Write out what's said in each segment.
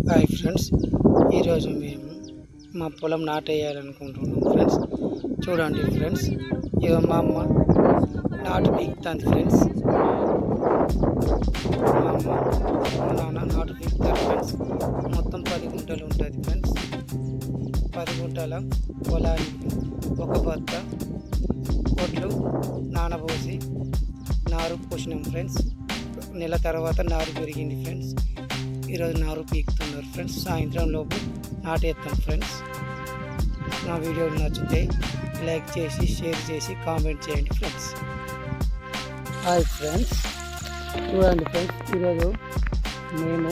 Hi friends, ఈరోజు మేము మా పొలం నాటేయాలనుకుంటున్నాం ఫ్రెండ్స్. చూడండి ఫ్రెండ్స్, ఇక మా అమ్మ నాటు పీకుతుంది ఫ్రెండ్స్. మా అమ్మ మా నాన్న నాటు పీకుతారు ఫ్రెండ్స్. మొత్తం 10 గుంటలు ఉంటుంది ఫ్రెండ్స్. 10 గుంటల పొలానికి ఒక బత్త కొట్లు నానబోసి నారు పోసినాం ఫ్రెండ్స్. నెల తర్వాత నారు పెరిగింది ఫ్రెండ్స్. ఈరోజు నారు పీకుతున్నారు ఫ్రెండ్స్. సాయంత్రం లోపు నాటేస్తాం ఫ్రెండ్స్. నా వీడియోలు నచ్చితే లైక్ చేసి షేర్ చేసి కామెంట్ చేయండి ఫ్రెండ్స్. హాయ్ ఫ్రెండ్స్, చూడండి ఫ్రెండ్స్, ఈరోజు మేము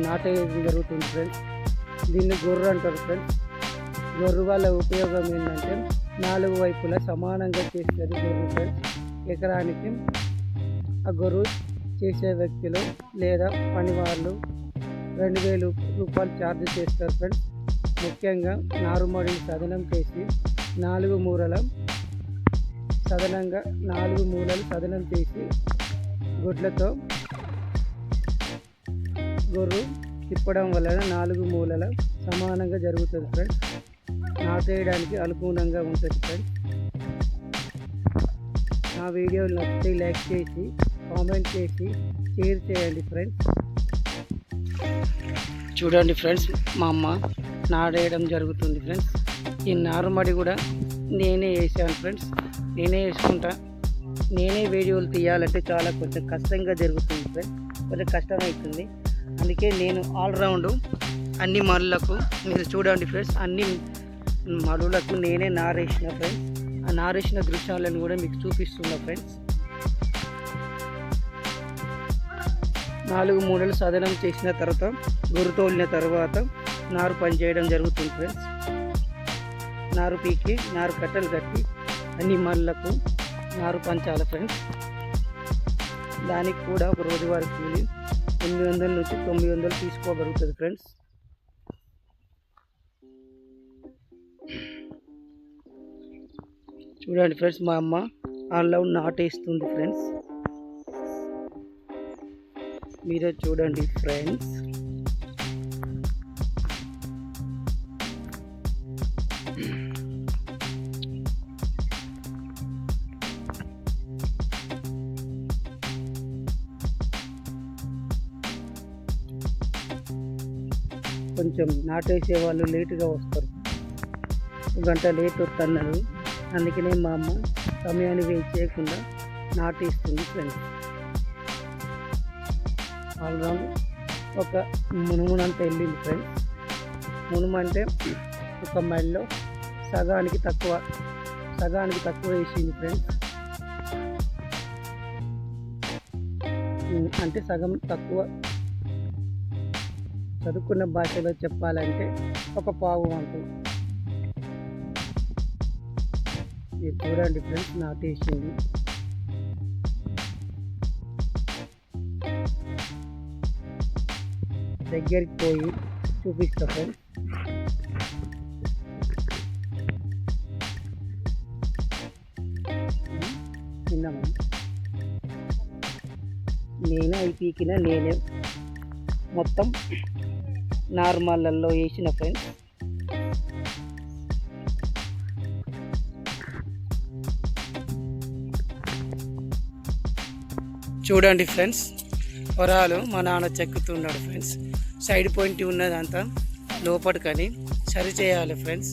నాటేయడం జరుగుతుంది ఫ్రెండ్స్. దీన్ని గొర్రు అంటారు ఫ్రెండ్స్. గొర్రు వల్ల ఉపయోగం ఏంటంటే 4 వైపులా సమానంగా చేసేది గొర్రు ఫ్రెండ్స్. ఎకరానికి ఆ గొర్రు చేసే వ్యక్తులు లేదా పని వాళ్ళు 2000 రూపాయలు ఛార్జ్ చేస్తారు ఫ్రెండ్స్. ముఖ్యంగా నారుమడిని సదనం చేసి 4 మూలలు సదనం చేసి గుడ్లతో గొర్రు తిప్పడం వలన 4 మూలల సమానంగా జరుగుతుంది ఫ్రెండ్స్. నాటేయడానికి అనుకూలంగా ఉంటుంది ఫ్రెండ్స్. నా వీడియోలు నచ్చితే లైక్ చేసి కామెంట్ చేసి షేర్ చేయండి ఫ్రెండ్స్. చూడండి ఫ్రెండ్స్, మా అమ్మ నాటేయడం జరుగుతుంది ఫ్రెండ్స్. ఈ నారుమడి కూడా నేనే వేసాను ఫ్రెండ్స్. నేనే వేసుకుంటా. నేనే వీడియోలు తీయాలంటే చాలా కొంచెం కష్టంగా జరుగుతుంది ఫ్రెండ్స్. కొంచెం కష్టమవుతుంది. అందుకే నేను ఆల్రౌండ్ అన్ని మడులకు మీరు చూడండి ఫ్రెండ్స్, అన్ని మడులకు నేనే నారేసిన ఫ్రెండ్స్. ఆ నారేసిన దృశ్యాలను కూడా మీకు చూపిస్తున్నా ఫ్రెండ్స్. 4 మూలలు సదనం చేసిన తర్వాత గొర్రు తోలిన తర్వాత నారు పనిచేయడం జరుగుతుంది ఫ్రెండ్స్. నారు పీకి నారు కట్టలు కట్టి అన్ని మళ్ళకు నారు పంచాలి ఫ్రెండ్స్. దానికి కూడా ఒక రోజువారీ కూలి 800 నుంచి 900 తీసుకోగలుగుతుంది ఫ్రెండ్స్. చూడండి ఫ్రెండ్స్, మా అమ్మ ఆన్లో నాటేస్తుంది ఫ్రెండ్స్. మీరే చూడండి ఫ్రెండ్స్. కొంచెం నాటేసే వాళ్ళు లేటుగా వస్తారు, 1 గంట లేట్ వస్తున్నారు. అందుకనే మా అమ్మ సమయాన్ని వేస్ట్ చేయకుండా నాటేస్తుంది ఫ్రెండ్స్. ఆల్రౌండ్ ఒక మునుమునంత వెళ్ళింది ఫ్రెండ్స్. మునుము అంటే ఒక మైల్లో సగానికి తక్కువ వేసింది ఫ్రెండ్స్. అంటే సగం తక్కువ. చదువుకున్న భాషలో చెప్పాలంటే ఒక పావు వంతు. మీరు చూడండి ఫ్రెండ్స్, నాటేసింది. దగ్గరికి పోయి చూపిస్తా ఫ్రెండ్స్. విన్నామా? నేనే అవి పీకిన, నేనే మొత్తం నార్మల్లో వేసిన ఫ్రెండ్స్. చూడండి ఫ్రెండ్స్, వరాలు మా నాన్న చెక్కుతున్నాడు ఫ్రెండ్స్. సైడ్ పాయింట్ ఉన్నదంతా లోపలికని సరి చేయాలి ఫ్రెండ్స్.